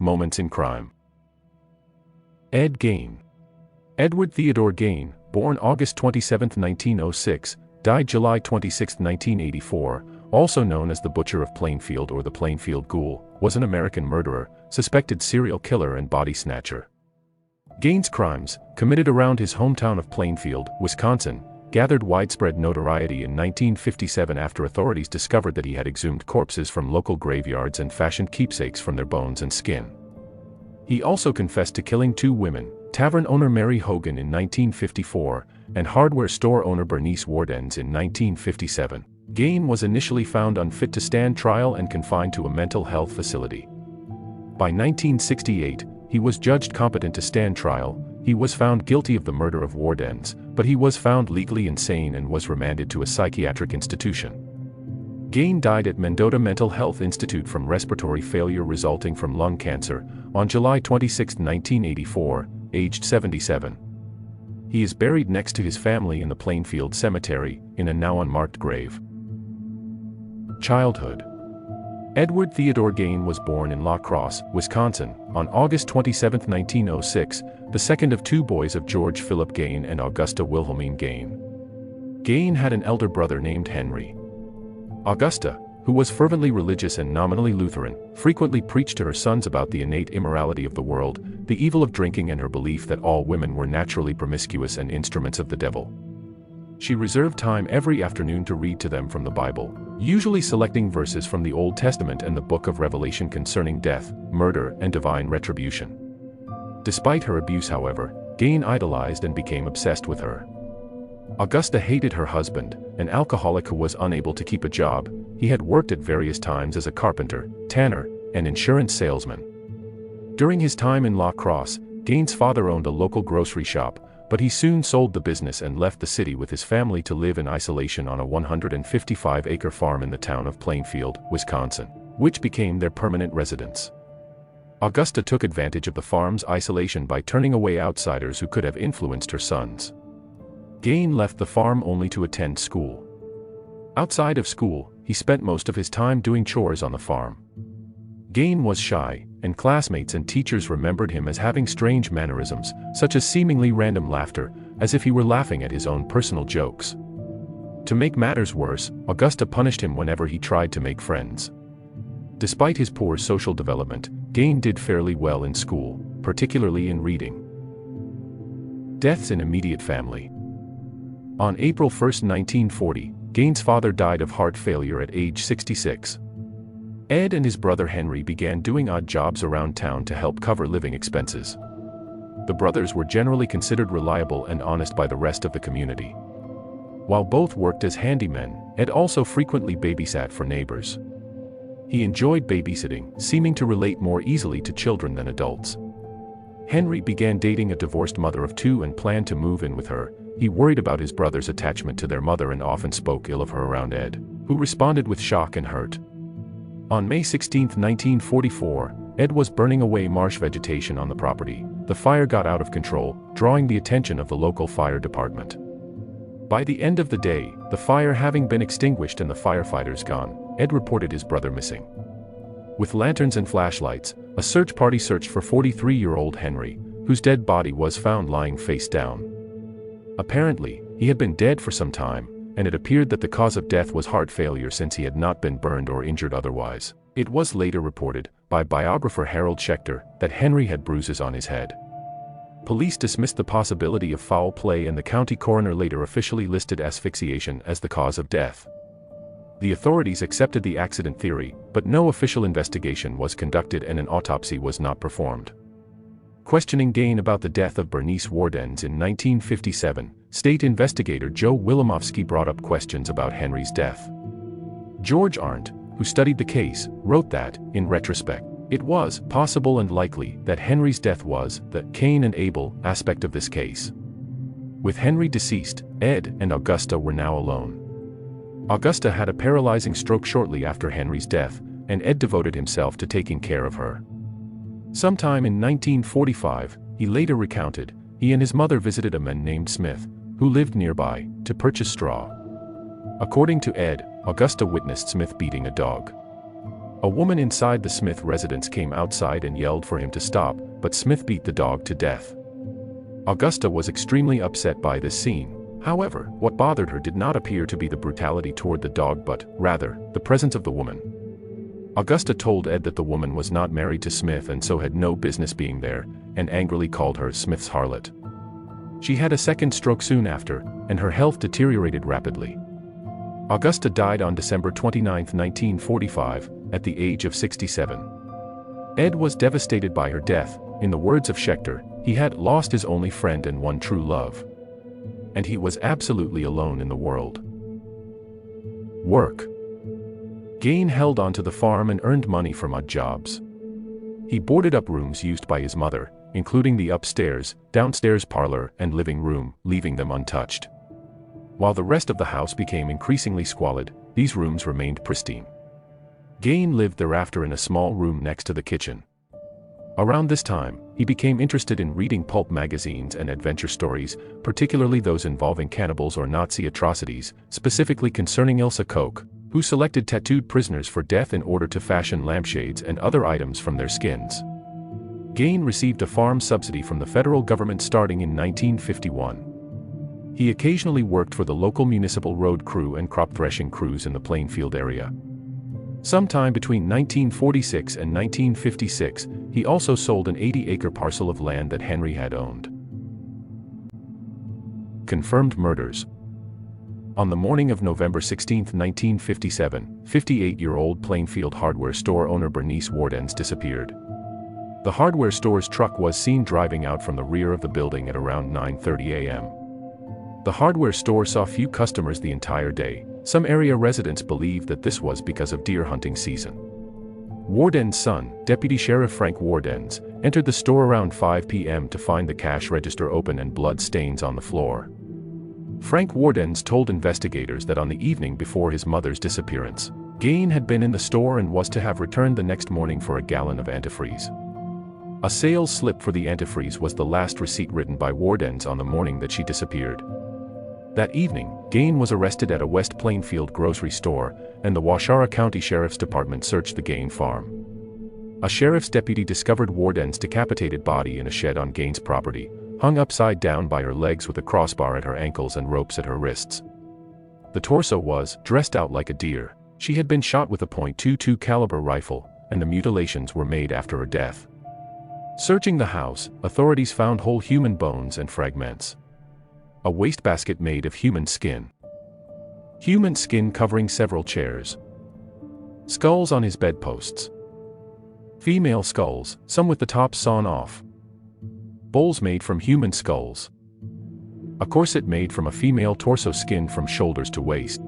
Moments in Crime. Ed Gein. Edward Theodore Gein, born August 27, 1906, died July 26, 1984, also known as the Butcher of Plainfield or the Plainfield Ghoul, was an American murderer, suspected serial killer and body snatcher. Gein's crimes, committed around his hometown of Plainfield, Wisconsin, gathered widespread notoriety in 1957 after authorities discovered that he had exhumed corpses from local graveyards and fashioned keepsakes from their bones and skin. He also confessed to killing 2 women, tavern owner Mary Hogan in 1954, and hardware store owner Bernice Worden in 1957. Gein was initially found unfit to stand trial and confined to a mental health facility. By 1968, he was judged competent to stand trial. He was found guilty of the murder of Wardens, but he was found legally insane and was remanded to a psychiatric institution. Gein died at Mendota Mental Health Institute from respiratory failure resulting from lung cancer on July 26, 1984, aged 77. He is buried next to his family in the Plainfield Cemetery, in a now unmarked grave. Childhood. Edward Theodore Gein was born in La Crosse, Wisconsin, on August 27, 1906, the second of 2 boys of George Philip Gein and Augusta Wilhelmine Gein. Gein had an elder brother named Henry. Augusta, who was fervently religious and nominally Lutheran, frequently preached to her sons about the innate immorality of the world, the evil of drinking, and her belief that all women were naturally promiscuous and instruments of the devil. She reserved time every afternoon to read to them from the Bible, usually selecting verses from the Old Testament and the Book of Revelation concerning death, murder, and divine retribution. Despite her abuse, however, Gein idolized and became obsessed with her. Augusta hated her husband, an alcoholic who was unable to keep a job. He had worked at various times as a carpenter, tanner, and insurance salesman. During his time in La Crosse, Gein's father owned a local grocery shop, but he soon sold the business and left the city with his family to live in isolation on a 155-acre farm in the town of Plainfield, Wisconsin, which became their permanent residence. Augusta took advantage of the farm's isolation by turning away outsiders who could have influenced her sons. Gein left the farm only to attend school. Outside of school, he spent most of his time doing chores on the farm. Gein was shy, and classmates and teachers remembered him as having strange mannerisms, such as seemingly random laughter, as if he were laughing at his own personal jokes. To make matters worse, Augusta punished him whenever he tried to make friends. Despite his poor social development, Gein did fairly well in school, particularly in reading. Deaths in immediate family. On April 1, 1940, Gein's father died of heart failure at age 66. Ed and his brother Henry began doing odd jobs around town to help cover living expenses. The brothers were generally considered reliable and honest by the rest of the community. While both worked as handymen, Ed also frequently babysat for neighbors. He enjoyed babysitting, seeming to relate more easily to children than adults. Henry began dating a divorced mother of 2 and planned to move in with her. He worried about his brother's attachment to their mother and often spoke ill of her around Ed, who responded with shock and hurt. On May 16, 1944, Ed was burning away marsh vegetation on the property. The fire got out of control, drawing the attention of the local fire department. By the end of the day, the fire having been extinguished and the firefighters gone, Ed reported his brother missing. With lanterns and flashlights, a search party searched for 43-year-old Henry, whose dead body was found lying face down. Apparently, he had been dead for some time, and it appeared that the cause of death was heart failure since he had not been burned or injured otherwise. It was later reported, by biographer Harold Schechter, that Henry had bruises on his head. Police dismissed the possibility of foul play, and the county coroner later officially listed asphyxiation as the cause of death. The authorities accepted the accident theory, but no official investigation was conducted and an autopsy was not performed. Questioning Gein about the death of Bernice Worden in 1957, state investigator Joe Wilimowski brought up questions about Henry's death. George Arndt, who studied the case, wrote that, in retrospect, it was possible and likely that Henry's death was the Cain and Abel aspect of this case. With Henry deceased, Ed and Augusta were now alone. Augusta had a paralyzing stroke shortly after Henry's death, and Ed devoted himself to taking care of her. Sometime in 1945, he later recounted, he and his mother visited a man named Smith, who lived nearby, to purchase straw. According to Ed, Augusta witnessed Smith beating a dog. A woman inside the Smith residence came outside and yelled for him to stop, but Smith beat the dog to death. Augusta was extremely upset by this scene. However, what bothered her did not appear to be the brutality toward the dog but, rather, the presence of the woman. Augusta told Ed that the woman was not married to Smith and so had no business being there, and angrily called her Smith's harlot. She had a second stroke soon after, and her health deteriorated rapidly. Augusta died on December 29, 1945, at the age of 67. Ed was devastated by her death. In the words of Schechter, he had lost his only friend and one true love. And he was absolutely alone in the world. Work. Gein held on to the farm and earned money from odd jobs. He boarded up rooms used by his mother, including the upstairs, downstairs parlor, and living room, leaving them untouched. While the rest of the house became increasingly squalid, these rooms remained pristine. Gein lived thereafter in a small room next to the kitchen. Around this time, he became interested in reading pulp magazines and adventure stories, particularly those involving cannibals or Nazi atrocities, specifically concerning Ilse Koch, who selected tattooed prisoners for death in order to fashion lampshades and other items from their skins. Gein received a farm subsidy from the federal government starting in 1951. He occasionally worked for the local municipal road crew and crop threshing crews in the Plainfield area. Sometime between 1946 and 1956, he also sold an 80-acre parcel of land that Henry had owned. Confirmed murders. On the morning of November 16, 1957, 58-year-old Plainfield hardware store owner Bernice Worden disappeared. The hardware store's truck was seen driving out from the rear of the building at around 9:30 a.m. The hardware store saw few customers the entire day. Some area residents believe that this was because of deer hunting season. Worden's son, Deputy Sheriff Frank Worden, entered the store around 5 p.m. to find the cash register open and blood stains on the floor. Frank Worden told investigators that on the evening before his mother's disappearance, Gein had been in the store and was to have returned the next morning for a gallon of antifreeze. A sales slip for the antifreeze was the last receipt written by Worden on the morning that she disappeared. That evening, Gein was arrested at a West Plainfield grocery store, and the Waushara County Sheriff's Department searched the Gein farm. A sheriff's deputy discovered Worden's decapitated body in a shed on Gein's property, hung upside down by her legs with a crossbar at her ankles and ropes at her wrists. The torso was dressed out like a deer. She had been shot with a .22 caliber rifle, and the mutilations were made after her death. Searching the house, authorities found whole human bones and fragments. A wastebasket made of human skin. Human skin covering several chairs. Skulls on his bedposts. Female skulls, some with the tops sawn off. Bowls made from human skulls. A corset made from a female torso skin from shoulders to waist.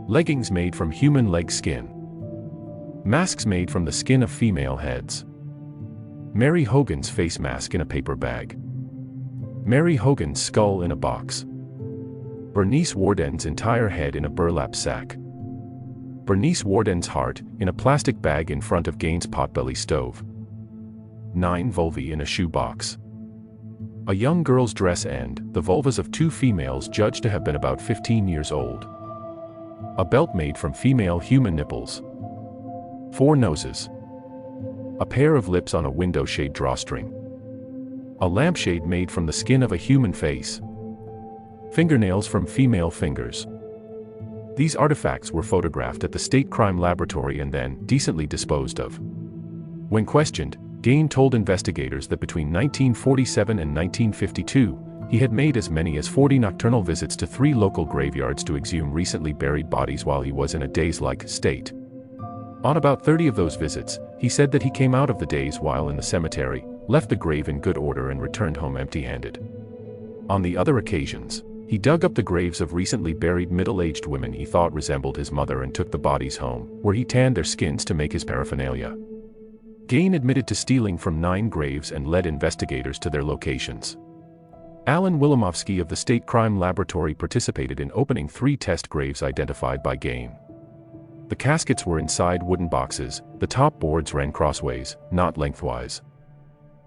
Leggings made from human leg skin. Masks made from the skin of female heads. Mary Hogan's face mask in a paper bag. Mary Hogan's skull in a box. Bernice Worden's entire head in a burlap sack. Bernice Worden's heart in a plastic bag in front of Gein's potbelly stove. 9 vulvae in a shoebox. A young girl's dress and the vulvas of 2 females judged to have been about 15 years old. A belt made from female human nipples. 4 noses. A pair of lips on a window shade drawstring. A lampshade made from the skin of a human face. Fingernails from female fingers. These artifacts were photographed at the State Crime Laboratory and then decently disposed of. When questioned, Gein told investigators that between 1947 and 1952, he had made as many as 40 nocturnal visits to 3 local graveyards to exhume recently buried bodies while he was in a daze-like state. On about 30 of those visits, he said that he came out of the daze while in the cemetery, left the grave in good order and returned home empty-handed. On the other occasions, he dug up the graves of recently buried middle-aged women he thought resembled his mother and took the bodies home, where he tanned their skins to make his paraphernalia. Gein admitted to stealing from 9 graves and led investigators to their locations. Alan Wilimowski of the State Crime Laboratory participated in opening 3 test graves identified by Gein. The caskets were inside wooden boxes. The top boards ran crossways, not lengthwise.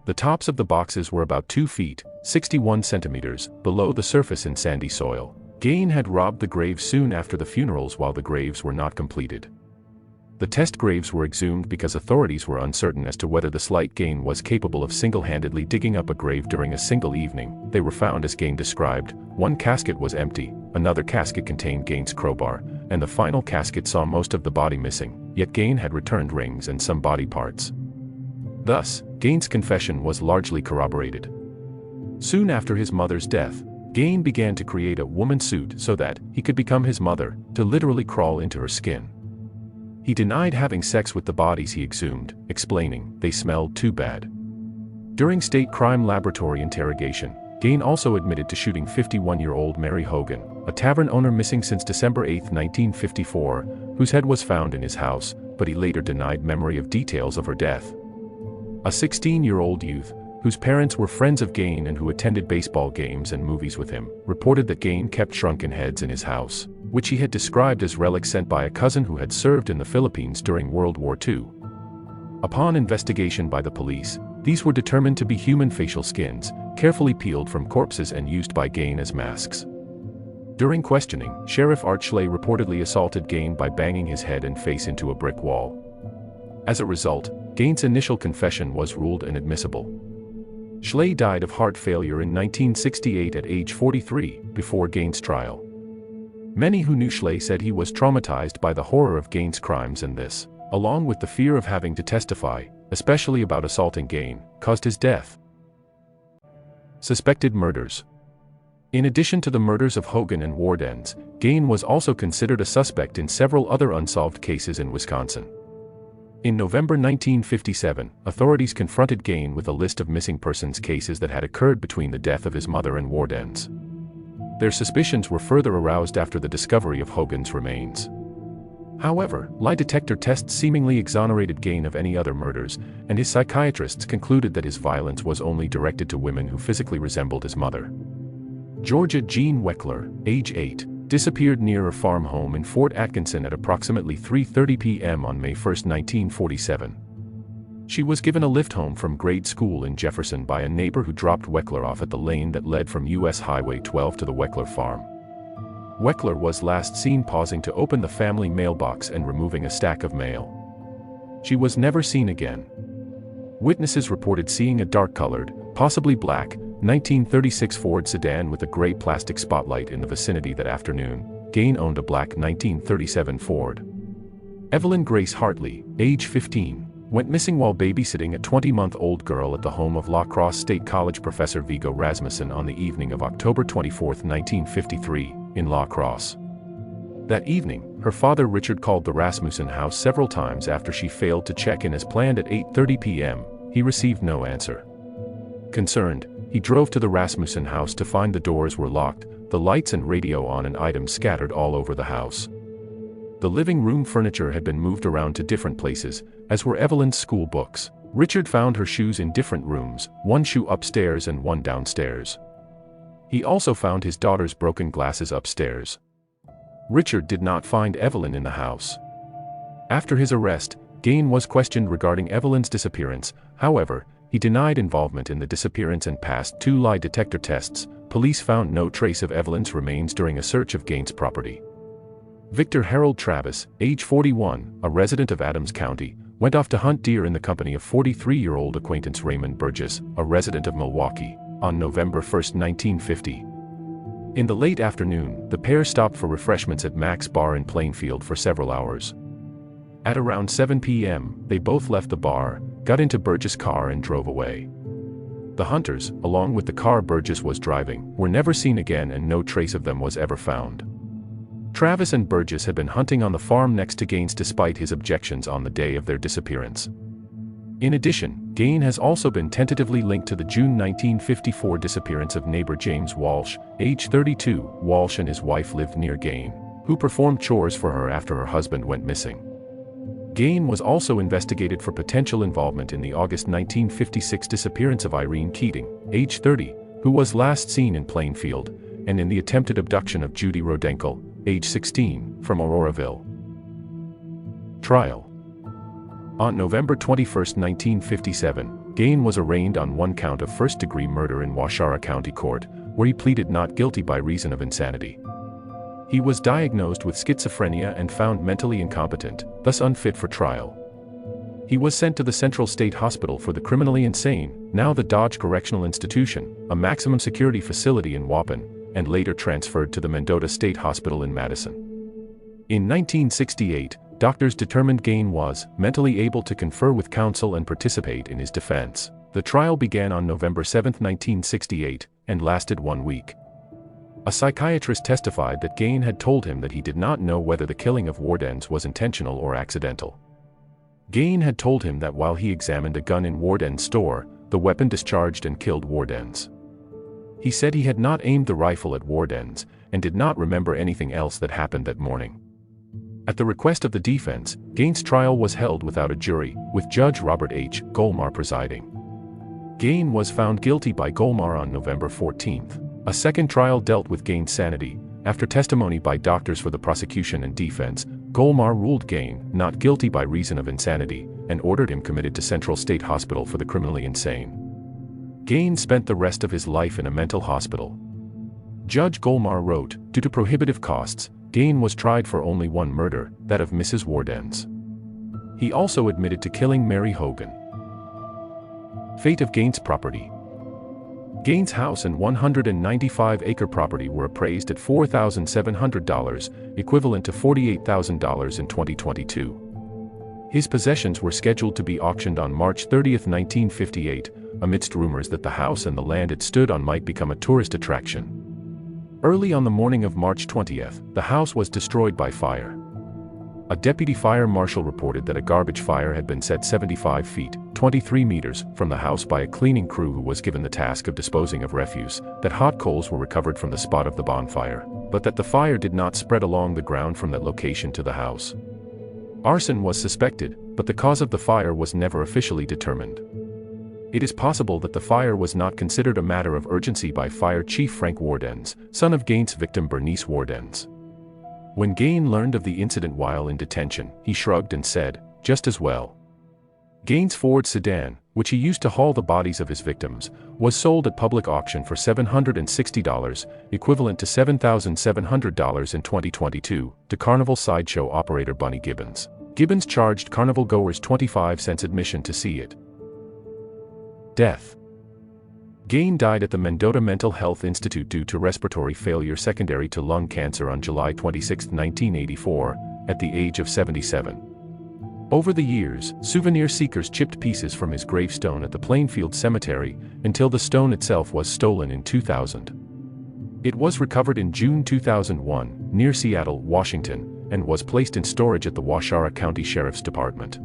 The tops of the boxes were about 2 feet, 61 centimeters, below the surface in sandy soil. Gein had robbed the graves soon after the funerals while the graves were not completed. The test graves were exhumed because authorities were uncertain as to whether the slight Gein was capable of single-handedly digging up a grave during a single evening. They were found as Gein described. One casket was empty, another casket contained Gein's crowbar, and the final casket saw most of the body missing, yet Gein had returned rings and some body parts. Thus, Gein's confession was largely corroborated. Soon after his mother's death, Gein began to create a woman suit so that he could become his mother, to literally crawl into her skin. He denied having sex with the bodies he exhumed, explaining they smelled too bad. During state crime laboratory interrogation, Gein also admitted to shooting 51-year-old Mary Hogan, a tavern owner missing since December 8, 1954, whose head was found in his house, but he later denied memory of details of her death. A 16-year-old youth, whose parents were friends of Gein and who attended baseball games and movies with him, reported that Gein kept shrunken heads in his house, which he had described as relics sent by a cousin who had served in the Philippines during World War II. Upon investigation by the police, these were determined to be human facial skins, carefully peeled from corpses and used by Gein as masks. During questioning, Sheriff Art Schley reportedly assaulted Gein by banging his head and face into a brick wall. As a result, Gein's initial confession was ruled inadmissible. Schley died of heart failure in 1968 at age 43, before Gein's trial. Many who knew Schley said he was traumatized by the horror of Gein's crimes, and this, along with the fear of having to testify, especially about assaulting Gein, caused his death. Suspected murders. In addition to the murders of Hogan and Wardens, Gein was also considered a suspect in several other unsolved cases in Wisconsin. In November 1957, authorities confronted Gein with a list of missing persons cases that had occurred between the death of his mother and Wardens. Their suspicions were further aroused after the discovery of Hogan's remains. However, lie detector tests seemingly exonerated Gein of any other murders, and his psychiatrists concluded that his violence was only directed to women who physically resembled his mother. Georgia Jean Weckler, age 8, disappeared near a farm home in Fort Atkinson at approximately 3:30 p.m. on May 1, 1947. She was given a lift home from grade school in Jefferson by a neighbor who dropped Weckler off at the lane that led from U.S. Highway 12 to the Weckler farm. Weckler was last seen pausing to open the family mailbox and removing a stack of mail. She was never seen again. Witnesses reported seeing a dark-colored, possibly black, 1936 Ford sedan with a gray plastic spotlight in the vicinity that afternoon. Gein owned a black 1937 Ford. Evelyn Grace Hartley, age 15, went missing while babysitting a 20-month-old girl at the home of La Crosse State College professor Viggo Rasmussen on the evening of October 24, 1953, in La Crosse. That evening, her father Richard called the Rasmussen house several times after she failed to check in as planned at 8:30 p.m. He received no answer. Concerned, he drove to the Rasmussen house to find the doors were locked, the lights and radio on, and items scattered all over the house. The living room furniture had been moved around to different places, as were Evelyn's school books. Richard found her shoes in different rooms, one shoe upstairs and one downstairs. He also found his daughter's broken glasses upstairs. Richard did not find Evelyn in the house. After his arrest, Gein was questioned regarding Evelyn's disappearance. However, he denied involvement in the disappearance and passed 2 lie detector tests. Police found no trace of Evelyn's remains during a search of Gein's property. Victor Harold Travis, age 41, a resident of Adams County, went off to hunt deer in the company of 43-year-old acquaintance Raymond Burgess, a resident of Milwaukee, on November 1, 1950. In the late afternoon, the pair stopped for refreshments at Mac's Bar in Plainfield for several hours. At around 7 p.m., they both left the bar, got into Burgess' car and drove away. The hunters, along with the car Burgess was driving, were never seen again and no trace of them was ever found. Travis and Burgess had been hunting on the farm next to Gein's despite his objections on the day of their disappearance. In addition, Gein has also been tentatively linked to the June 1954 disappearance of neighbor James Walsh, age 32. Walsh and his wife lived near Gein, who performed chores for her after her husband went missing. Gein was also investigated for potential involvement in the August 1956 disappearance of Irene Keating, age 30, who was last seen in Plainfield, and in the attempted abduction of Judy Rodenkel, age 16, from Auroraville. Trial. On November 21, 1957, Gein was arraigned on 1 count of first-degree murder in Waushara County Court, where he pleaded not guilty by reason of insanity. He was diagnosed with schizophrenia and found mentally incompetent, thus unfit for trial. He was sent to the Central State Hospital for the Criminally Insane, now the Dodge Correctional Institution, a maximum security facility in Waupun, and later transferred to the Mendota State Hospital in Madison. In 1968, doctors determined Gein was mentally able to confer with counsel and participate in his defense. The trial began on November 7, 1968, and lasted 1 week. A psychiatrist testified that Gein had told him that he did not know whether the killing of Wardens was intentional or accidental. Gein had told him that while he examined a gun in Warden's store, the weapon discharged and killed Wardens. He said he had not aimed the rifle at Wardens, and did not remember anything else that happened that morning. At the request of the defense, Gein's trial was held without a jury, with Judge Robert H. Golmar presiding. Gein was found guilty by Golmar on November 14. A second trial dealt with Gein's sanity. After testimony by doctors for the prosecution and defense, Golmar ruled Gein not guilty by reason of insanity, and ordered him committed to Central State Hospital for the criminally insane. Gein spent the rest of his life in a mental hospital. Judge Golmar wrote, due to prohibitive costs, Gein was tried for only one murder, that of Mrs. Wardens. He also admitted to killing Mary Hogan. Fate of Gein's property. Gein's house and 195-acre property were appraised at $4,700, equivalent to $48,000 in 2022. His possessions were scheduled to be auctioned on March 30, 1958, amidst rumors that the house and the land it stood on might become a tourist attraction. Early on the morning of March 20th, the house was destroyed by fire. A deputy fire marshal reported that a garbage fire had been set 75 feet, 23 meters, from the house by a cleaning crew who was given the task of disposing of refuse, that hot coals were recovered from the spot of the bonfire, but that the fire did not spread along the ground from that location to the house. Arson was suspected, but the cause of the fire was never officially determined. It is possible that the fire was not considered a matter of urgency by Fire Chief Frank Wardens, son of Gein's victim Bernice Wardens. When Gein learned of the incident while in detention, he shrugged and said, "Just as well." Gein's Ford sedan, which he used to haul the bodies of his victims, was sold at public auction for $760, equivalent to $7,700 in 2022, to Carnival sideshow operator Bunny Gibbons. Gibbons charged carnival goers 25 cents admission to see it. Death. Gein died at the Mendota Mental Health Institute due to respiratory failure secondary to lung cancer on July 26, 1984, at the age of 77. Over the years, souvenir seekers chipped pieces from his gravestone at the Plainfield Cemetery, until the stone itself was stolen in 2000. It was recovered in June 2001, near Seattle, Washington, and was placed in storage at the Washoe County Sheriff's Department.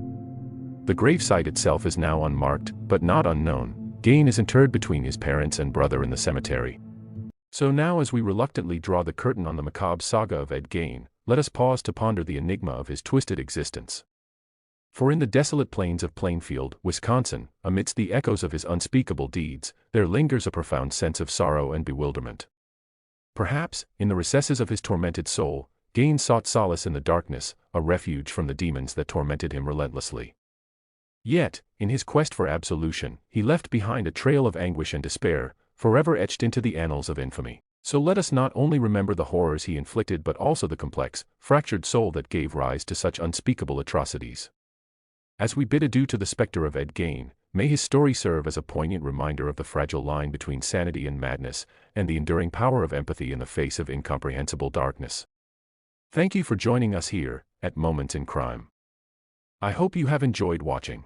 The gravesite itself is now unmarked, but not unknown. Gein is interred between his parents and brother in the cemetery. So now, as we reluctantly draw the curtain on the macabre saga of Ed Gein, let us pause to ponder the enigma of his twisted existence. For in the desolate plains of Plainfield, Wisconsin, amidst the echoes of his unspeakable deeds, there lingers a profound sense of sorrow and bewilderment. Perhaps, in the recesses of his tormented soul, Gein sought solace in the darkness, a refuge from the demons that tormented him relentlessly. Yet, in his quest for absolution, he left behind a trail of anguish and despair, forever etched into the annals of infamy. So let us not only remember the horrors he inflicted but also the complex, fractured soul that gave rise to such unspeakable atrocities. As we bid adieu to the specter of Ed Gein, may his story serve as a poignant reminder of the fragile line between sanity and madness, and the enduring power of empathy in the face of incomprehensible darkness. Thank you for joining us here, at Moments in Crime. I hope you have enjoyed watching.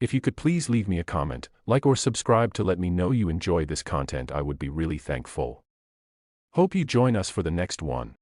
If you could please leave me a comment, like or subscribe to let me know you enjoy this content, I would be really thankful. Hope you join us for the next one.